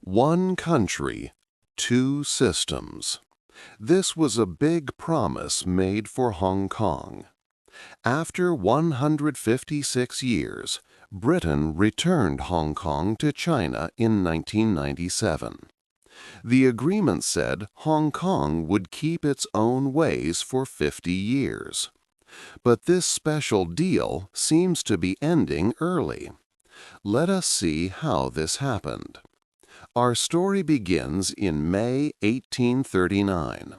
One country, two systems. This was a big promise made for Hong Kong. After 156 years, Britain returned Hong Kong to China in 1997. The agreement said Hong Kong would keep its own ways for 50 years. But this special deal seems to be ending early. Let us see how this happened. Our story begins in May 1839.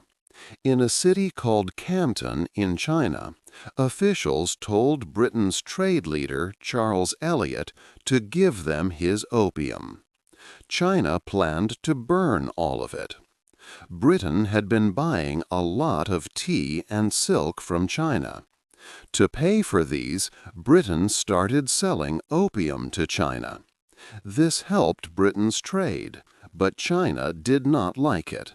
In a city called Canton in China, officials told Britain's trade leader, Charles Elliot, to give them his opium. China planned to burn all of it. Britain had been buying a lot of tea and silk from China. To pay for these, Britain started selling opium to China. This helped Britain's trade, but China did not like it.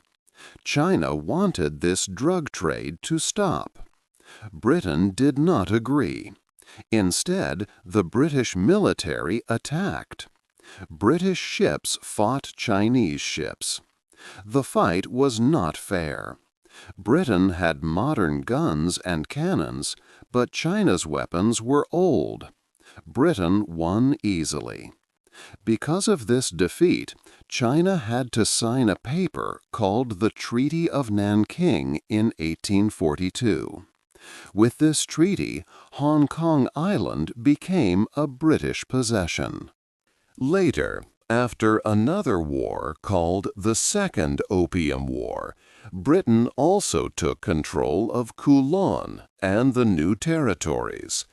China wanted this drug trade to stop. Britain did not agree. Instead, the British military attacked. British ships fought Chinese ships. The fight was not fair. Britain had modern guns and cannons, but China's weapons were old. Britain won easily. Because of this defeat, China had to sign a paper called the Treaty of Nanking in 1842. With this treaty, Hong Kong Island became a British possession. Later, after another war called the Second Opium War, Britain also took control of Ceylon and the new territories.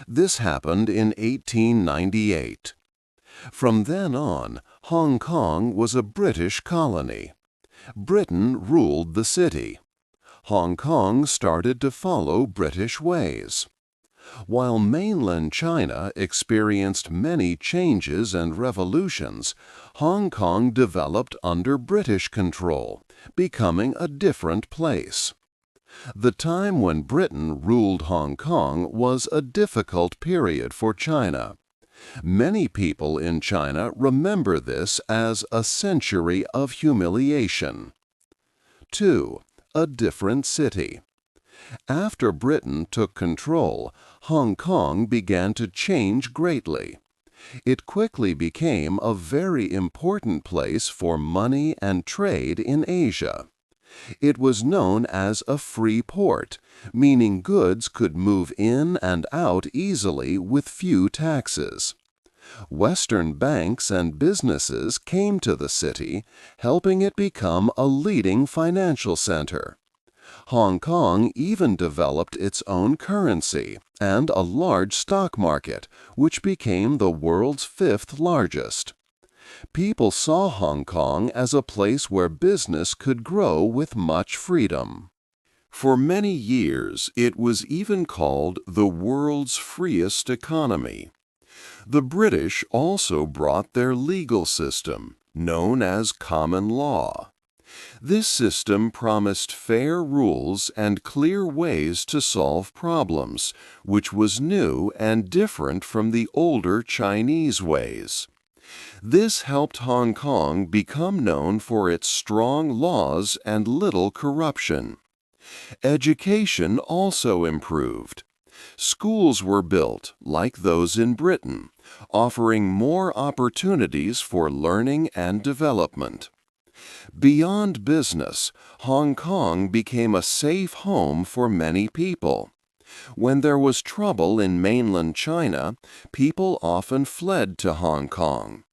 This happened in 1898. From then on, Hong Kong was a British colony. Britain ruled the city. Hong Kong started to follow British ways. While mainland China experienced many changes and revolutions, Hong Kong developed under British control, becoming a different place. The time when Britain ruled Hong Kong was a difficult period for China. Many people in China remember this as a century of humiliation. 2. A different city. After Britain took control, Hong Kong began to change greatly. It quickly became a very important place for money and trade in Asia. It was known as a free port, meaning goods could move in and out easily with few taxes. Western banks and businesses came to the city, helping it become a leading financial center. Hong Kong even developed its own currency and a large stock market, which became the world's fifth largest. People saw Hong Kong as a place where business could grow with much freedom. For many years, it was even called the world's freest economy. The British also brought their legal system, known as common law. This system promised fair rules and clear ways to solve problems, which was new and different from the older Chinese ways. This helped Hong Kong become known for its strong laws and little corruption. Education also improved. Schools were built, like those in Britain, offering more opportunities for learning and development. Beyond business, Hong Kong became a safe home for many people. When there was trouble in mainland China, people often fled to Hong Kong.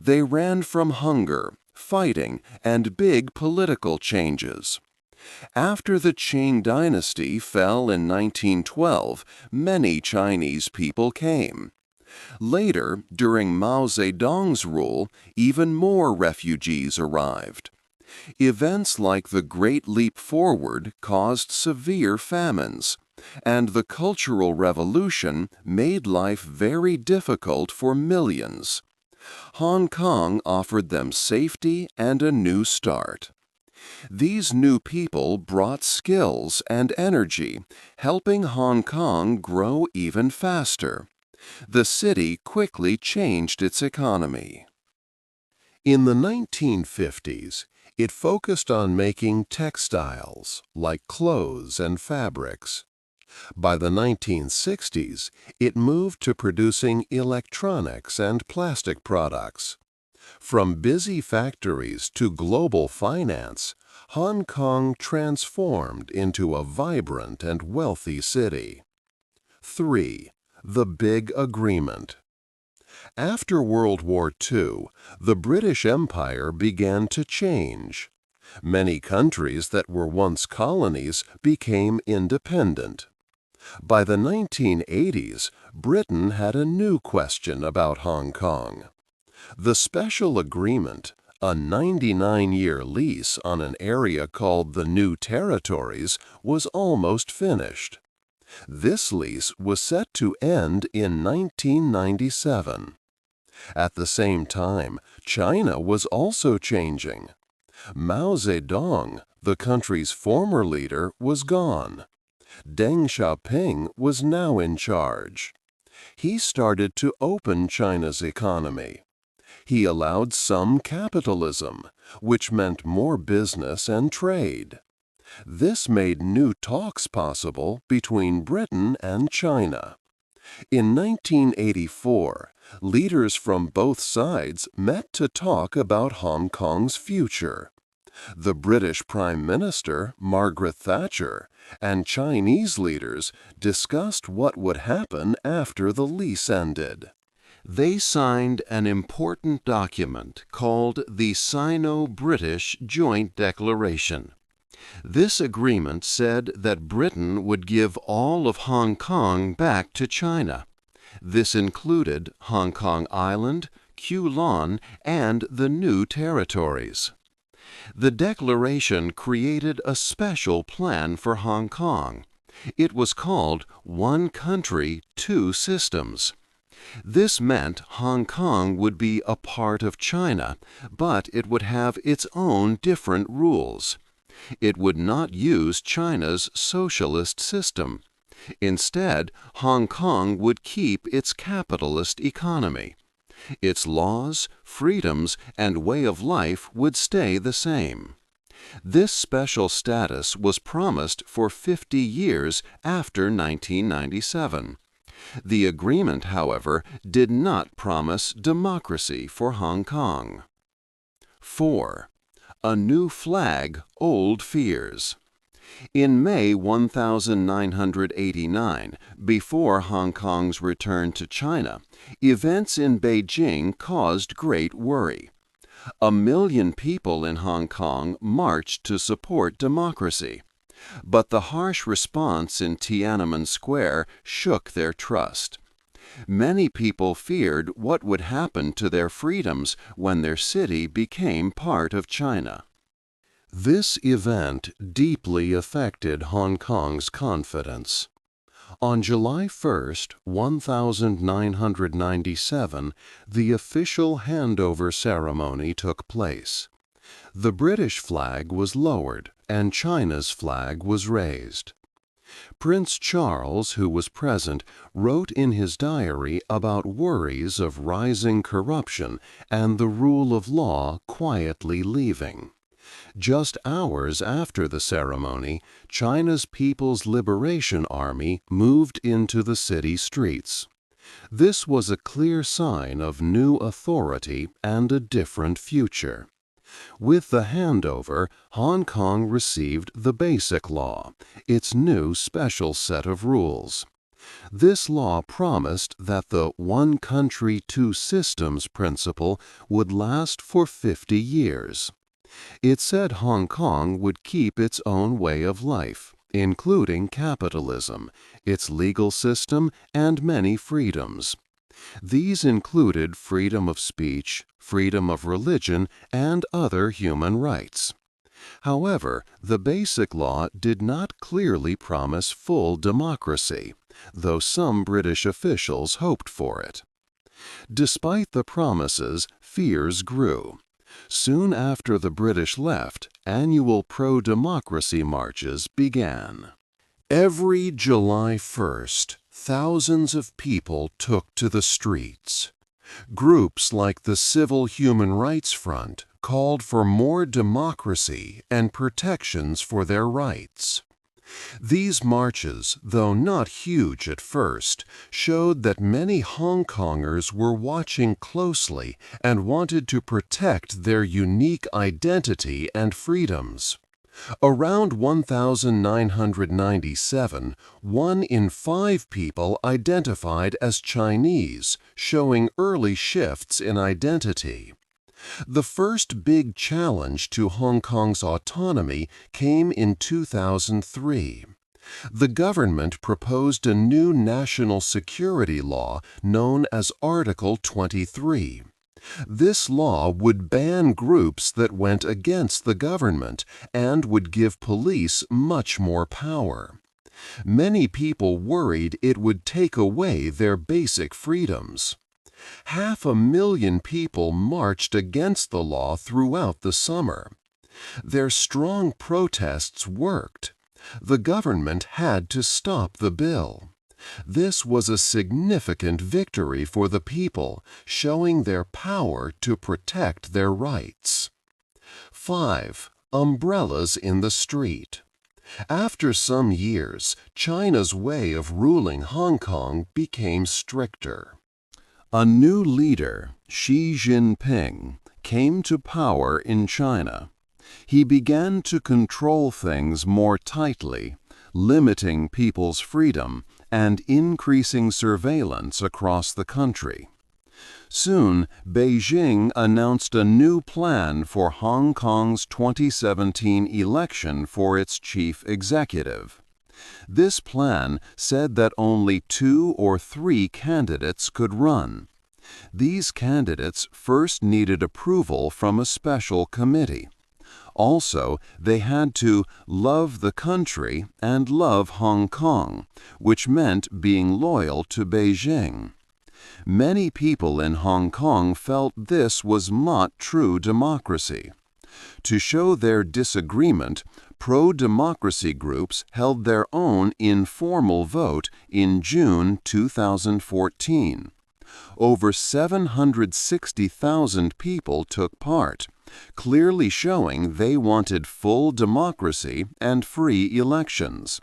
They ran from hunger, fighting, and big political changes. After the Qing dynasty fell in 1912, many Chinese people came. Later, during Mao Zedong's rule, even more refugees arrived. Events like the Great Leap Forward caused severe famines, and the Cultural Revolution made life very difficult for millions. Hong Kong offered them safety and a new start. These new people brought skills and energy, helping Hong Kong grow even faster. The city quickly changed its economy. In the 1950s, it focused on making textiles, like clothes and fabrics. By the 1960s, it moved to producing electronics and plastic products. From busy factories to global finance, Hong Kong transformed into a vibrant and wealthy city. 3. The Big Agreement. After World War II, the British Empire began to change. Many countries that were once colonies became independent. By the 1980s, Britain had a new question about Hong Kong. The Special Agreement, a 99-year lease on an area called the New Territories, was almost finished. This lease was set to end in 1997. At the same time, China was also changing. Mao Zedong, the country's former leader, was gone. Deng Xiaoping was now in charge. He started to open China's economy. He allowed some capitalism, which meant more business and trade. This made new talks possible between Britain and China. In 1984, leaders from both sides met to talk about Hong Kong's future. The British Prime Minister, Margaret Thatcher, and Chinese leaders discussed what would happen after the lease ended. They signed an important document called the Sino-British Joint Declaration. This agreement said that Britain would give all of Hong Kong back to China. This included Hong Kong Island, Kowloon, and the New Territories. The declaration created a special plan for Hong Kong. It was called One Country, Two Systems. This meant Hong Kong would be a part of China, but it would have its own different rules. It would not use China's socialist system. Instead, Hong Kong would keep its capitalist economy. Its laws, freedoms, and way of life would stay the same. This special status was promised for 50 years after 1997. The agreement, however, did not promise democracy for Hong Kong. 4. A new flag, old fears. In May 1989, before Hong Kong's return to China, events in Beijing caused great worry. 1 million people in Hong Kong marched to support democracy. But the harsh response in Tiananmen Square shook their trust. Many people feared what would happen to their freedoms when their city became part of China. This event deeply affected Hong Kong's confidence. On July 1, 1997, the official handover ceremony took place. The British flag was lowered and China's flag was raised. Prince Charles, who was present, wrote in his diary about worries of rising corruption and the rule of law quietly leaving. Just hours after the ceremony, China's People's Liberation Army moved into the city streets. This was a clear sign of new authority and a different future. With the handover, Hong Kong received the Basic Law, its new special set of rules. This law promised that the One Country, Two Systems principle would last for 50 years. It said Hong Kong would keep its own way of life, including capitalism, its legal system, and many freedoms. These included freedom of speech, freedom of religion, and other human rights. However, the Basic Law did not clearly promise full democracy, though some British officials hoped for it. Despite the promises, fears grew. Soon after the British left, annual pro-democracy marches began. Every July 1st, thousands of people took to the streets. Groups like the Civil Human Rights Front called for more democracy and protections for their rights. These marches, though not huge at first, showed that many Hong Kongers were watching closely and wanted to protect their unique identity and freedoms. Around 1997, 1 in 5 people identified as Chinese, showing early shifts in identity. The first big challenge to Hong Kong's autonomy came in 2003. The government proposed a new national security law known as Article 23. This law would ban groups that went against the government and would give police much more power. Many people worried it would take away their basic freedoms. 500,000 people marched against the law throughout the summer. Their strong protests worked. The government had to stop the bill. This was a significant victory for the people, showing their power to protect their rights. 5. Umbrellas in the street. After some years, China's way of ruling Hong Kong became stricter. A new leader, Xi Jinping, came to power in China. He began to control things more tightly, limiting people's freedom and increasing surveillance across the country. Soon, Beijing announced a new plan for Hong Kong's 2017 election for its chief executive. This plan said that only 2 or 3 candidates could run. These candidates first needed approval from a special committee. Also, they had to love the country and love Hong Kong, which meant being loyal to Beijing. Many people in Hong Kong felt this was not true democracy. To show their disagreement, pro-democracy groups held their own informal vote in June 2014. Over 760,000 people took part, clearly showing they wanted full democracy and free elections.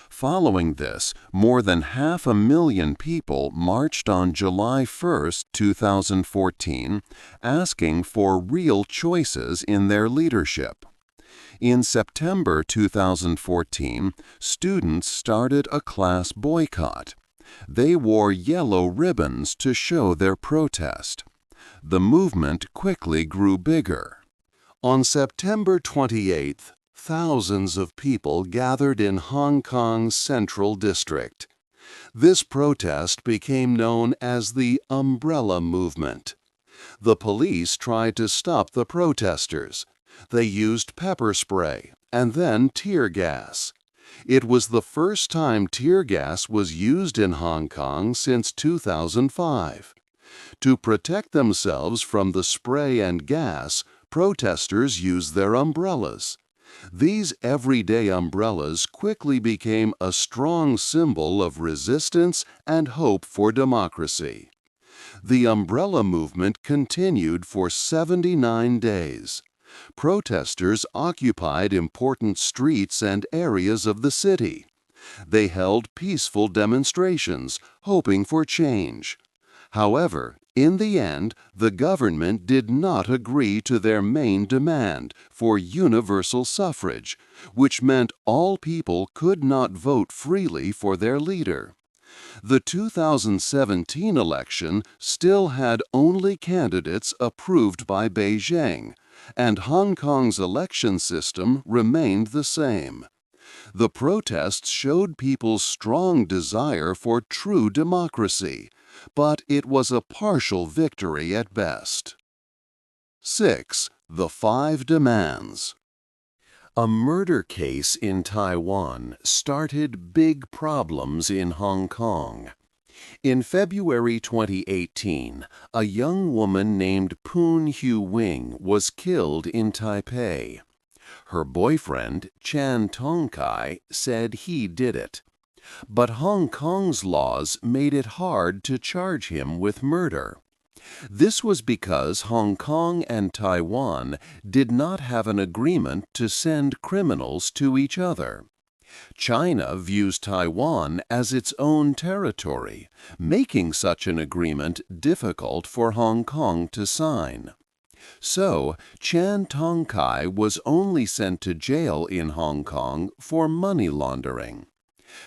Following this, more than 500,000 people marched on July 1, 2014, asking for real choices in their leadership. In September 2014, students started a class boycott. They wore yellow ribbons to show their protest. The movement quickly grew bigger. On September 28th, thousands of people gathered in Hong Kong's Central District. This protest became known as the Umbrella Movement. The police tried to stop the protesters. They used pepper spray and then tear gas. It was the first time tear gas was used in Hong Kong since 2005. To protect themselves from the spray and gas, protesters used their umbrellas. These everyday umbrellas quickly became a strong symbol of resistance and hope for democracy. The umbrella movement continued for 79 days. Protesters occupied important streets and areas of the city. They held peaceful demonstrations, hoping for change. However, in the end, the government did not agree to their main demand for universal suffrage, which meant all people could not vote freely for their leader. The 2017 election still had only candidates approved by Beijing, and Hong Kong's election system remained the same. The protests showed people's strong desire for true democracy, but it was a partial victory at best. 6. The 5 Demands. A murder case in Taiwan started big problems in Hong Kong. In February 2018, a young woman named Poon Hu Wing was killed in Taipei. Her boyfriend, Chan Tong Kai, said he did it. But Hong Kong's laws made it hard to charge him with murder. This was because Hong Kong and Taiwan did not have an agreement to send criminals to each other. China views Taiwan as its own territory, making such an agreement difficult for Hong Kong to sign. So, Chan Tong-kai was only sent to jail in Hong Kong for money laundering.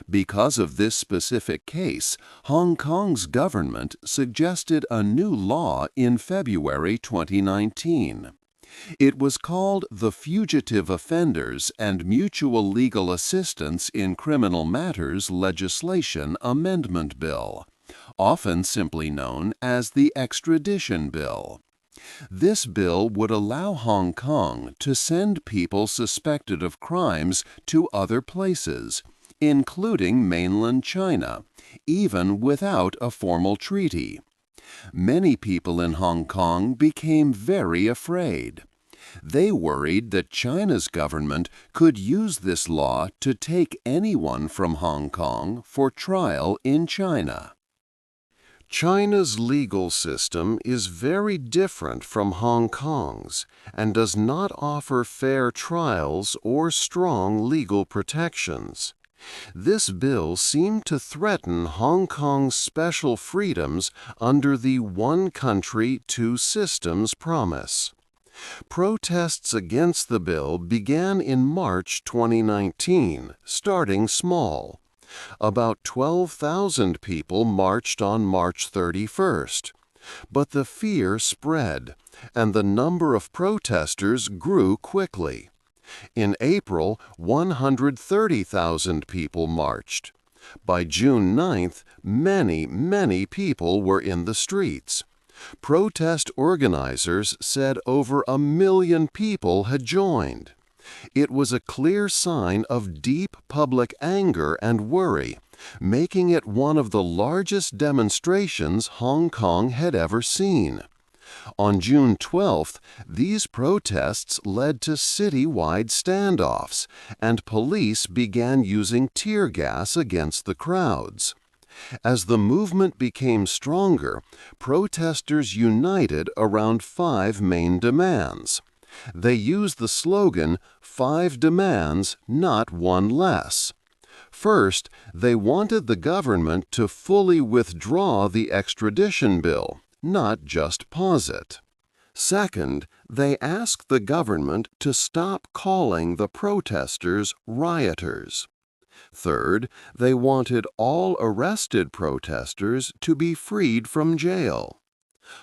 Because of this specific case, Hong Kong's government suggested a new law in February 2019. It was called the Fugitive Offenders and Mutual Legal Assistance in Criminal Matters Legislation Amendment Bill, often simply known as the Extradition Bill. This bill would allow Hong Kong to send people suspected of crimes to other places, including mainland China, even without a formal treaty. Many people in Hong Kong became very afraid. They worried that China's government could use this law to take anyone from Hong Kong for trial in China. China's legal system is very different from Hong Kong's and does not offer fair trials or strong legal protections. This bill seemed to threaten Hong Kong's special freedoms under the one country, two systems promise. Protests against the bill began in March 2019, starting small. About 12,000 people marched on March 31st. But the fear spread, and the number of protesters grew quickly. In April, 130,000 people marched. By June 9th, many people were in the streets. Protest organizers said over 1 million people had joined. It was a clear sign of deep public anger and worry, making it one of the largest demonstrations Hong Kong had ever seen. On June 12th, these protests led to citywide standoffs, and police began using tear gas against the crowds. As the movement became stronger, protesters united around 5 main demands. They used the slogan, "5 demands, not one less." First, they wanted the government to fully withdraw the extradition bill, not just pause it. Second, they asked the government to stop calling the protesters rioters. Third, they wanted all arrested protesters to be freed from jail.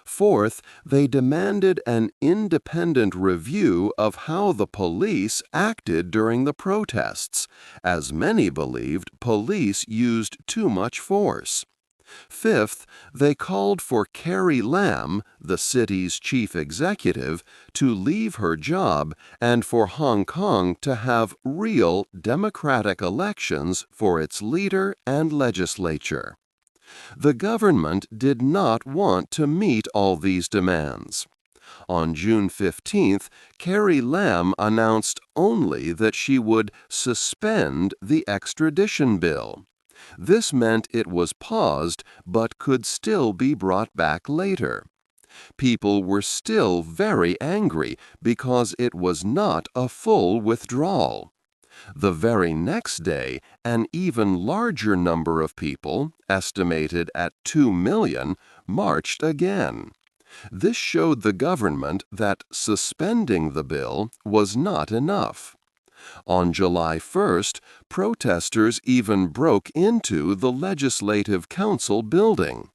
Fourth, they demanded an independent review of how the police acted during the protests, as many believed police used too much force. Fifth, they called for Carrie Lam, the city's chief executive, to leave her job and for Hong Kong to have real democratic elections for its leader and legislature. The government did not want to meet all these demands. On June 15th, Carrie Lam announced only that she would suspend the extradition bill. This meant it was paused but could still be brought back later. People were still very angry because it was not a full withdrawal. The very next day, an even larger number of people, estimated at 2 million, marched again. This showed the government that suspending the bill was not enough. On July 1st, protesters even broke into the Legislative Council building.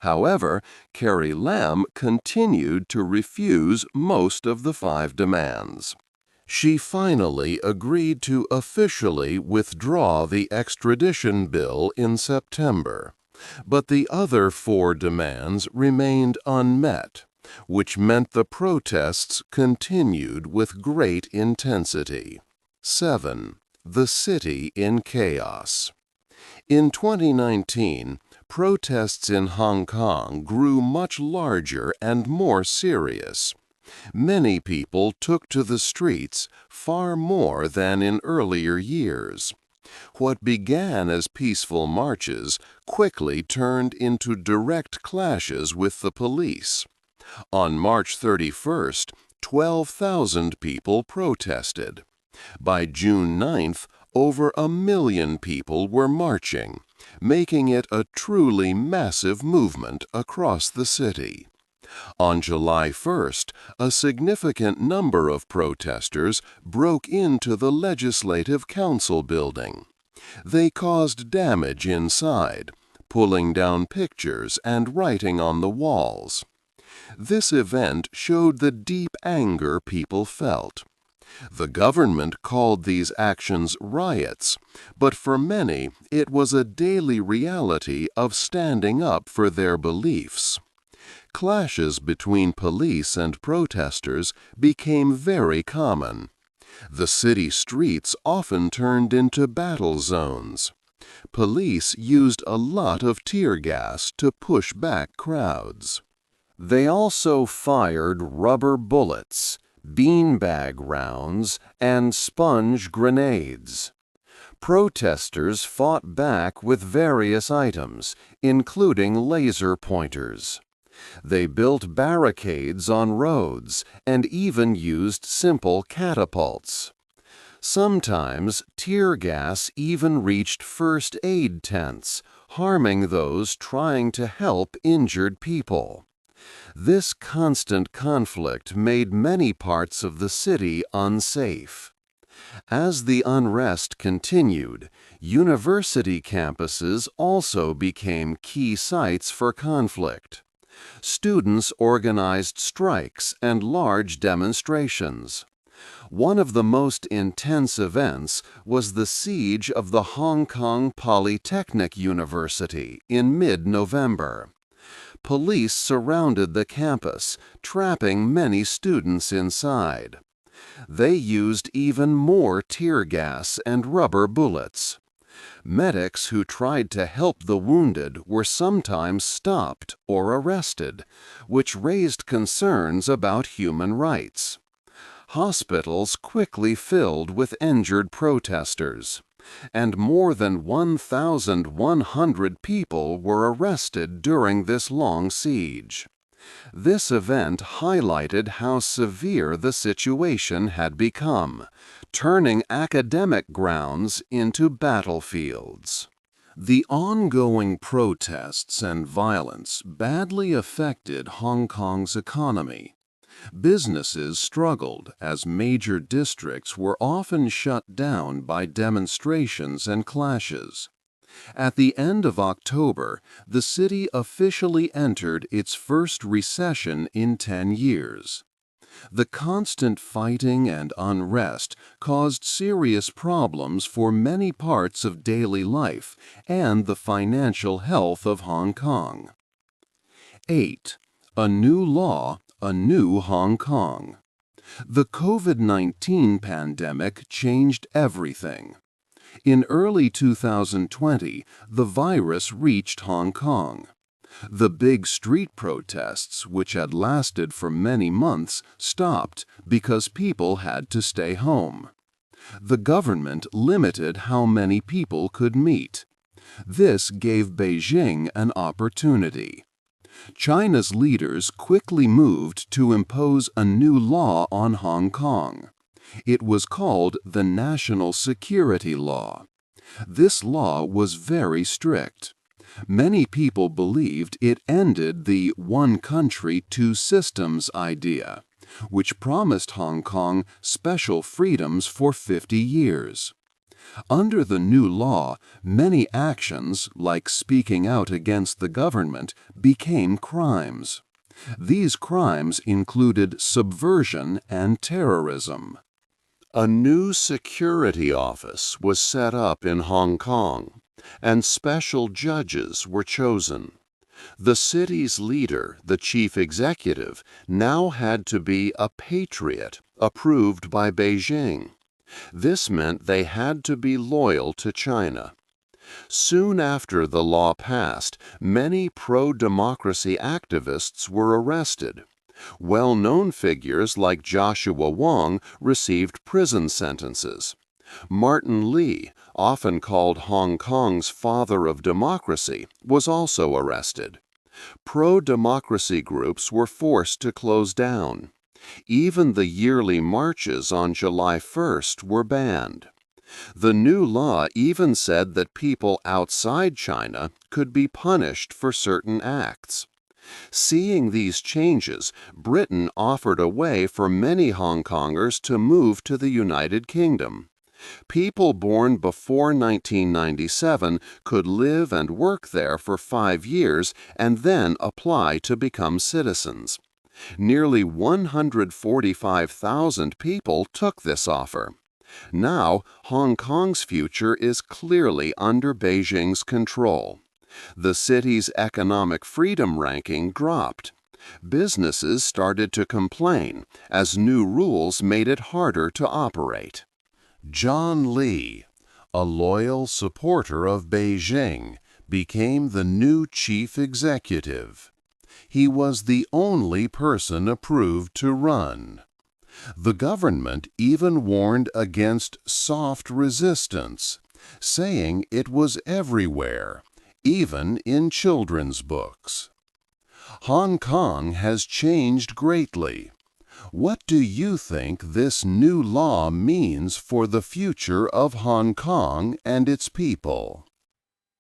However, Carrie Lam continued to refuse most of the 5 demands. She finally agreed to officially withdraw the extradition bill in September, but the other 4 demands remained unmet, which meant the protests continued with great intensity. 7. The city in chaos. In 2019, protests in Hong Kong grew much larger and more serious. Many people took to the streets, far more than in earlier years. What began as peaceful marches quickly turned into direct clashes with the police. On March 31st, 12,000 people protested. By June 9th, over 1 million people were marching, making it a truly massive movement across the city. On July 1st, a significant number of protesters broke into the Legislative Council building. They caused damage inside, pulling down pictures and writing on the walls. This event showed the deep anger people felt. The government called these actions riots, but for many it was a daily reality of standing up for their beliefs. Clashes between police and protesters became very common. The city streets often turned into battle zones. Police used a lot of tear gas to push back crowds. They also fired rubber bullets, beanbag rounds, and sponge grenades. Protesters fought back with various items, including laser pointers. They built barricades on roads and even used simple catapults. Sometimes tear gas even reached first aid tents, harming those trying to help injured people. This constant conflict made many parts of the city unsafe. As the unrest continued, university campuses also became key sites for conflict. Students organized strikes and large demonstrations. One of the most intense events was the siege of the Hong Kong Polytechnic University in mid-November. Police surrounded the campus, trapping many students inside. They used even more tear gas and rubber bullets. Medics who tried to help the wounded were sometimes stopped or arrested, which raised concerns about human rights. Hospitals quickly filled with injured protesters, and more than 1,100 people were arrested during this long siege. This event highlighted how severe the situation had become, turning academic grounds into battlefields. The ongoing protests and violence badly affected Hong Kong's economy. Businesses struggled as major districts were often shut down by demonstrations and clashes. At the end of October, the city officially entered its first recession in 10 years. The constant fighting and unrest caused serious problems for many parts of daily life and the financial health of Hong Kong. 8. A new law, a new Hong Kong. The COVID-19 pandemic changed everything. In early 2020, the virus reached Hong Kong. The big street protests, which had lasted for many months, stopped because people had to stay home. The government limited how many people could meet. This gave Beijing an opportunity. China's leaders quickly moved to impose a new law on Hong Kong. It was called the National Security Law. This law was very strict. Many people believed it ended the one country, two systems idea, which promised Hong Kong special freedoms for 50 years. Under the new law, many actions, like speaking out against the government, became crimes. These crimes included subversion and terrorism. A new security office was set up in Hong Kong, and special judges were chosen. The city's leader, the chief executive, now had to be a patriot, approved by Beijing. This meant they had to be loyal to China. Soon after the law passed, many pro-democracy activists were arrested. Well-known figures like Joshua Wong received prison sentences. Martin Lee, often called Hong Kong's father of democracy, was also arrested. Pro-democracy groups were forced to close down. Even the yearly marches on July 1st were banned. The new law even said that people outside China could be punished for certain acts. Seeing these changes, Britain offered a way for many Hong Kongers to move to the United Kingdom. People born before 1997 could live and work there for 5 years and then apply to become citizens. Nearly 145,000 people took this offer. Now, Hong Kong's future is clearly under Beijing's control. The city's economic freedom ranking dropped. Businesses started to complain as new rules made it harder to operate. John Lee, a loyal supporter of Beijing, became the new chief executive. He was the only person approved to run. The government even warned against soft resistance, saying it was everywhere, even in children's books. Hong Kong has changed greatly. What do you think this new law means for the future of Hong Kong and its people?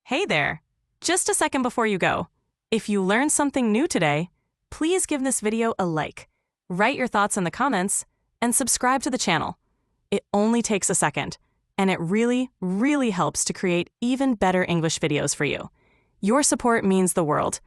Hey there! Just a second before you go. If you learned something new today, please give this video a like, write your thoughts in the comments, and subscribe to the channel. It only takes a second, and it really, really helps to create even better English videos for you. Your support means the world.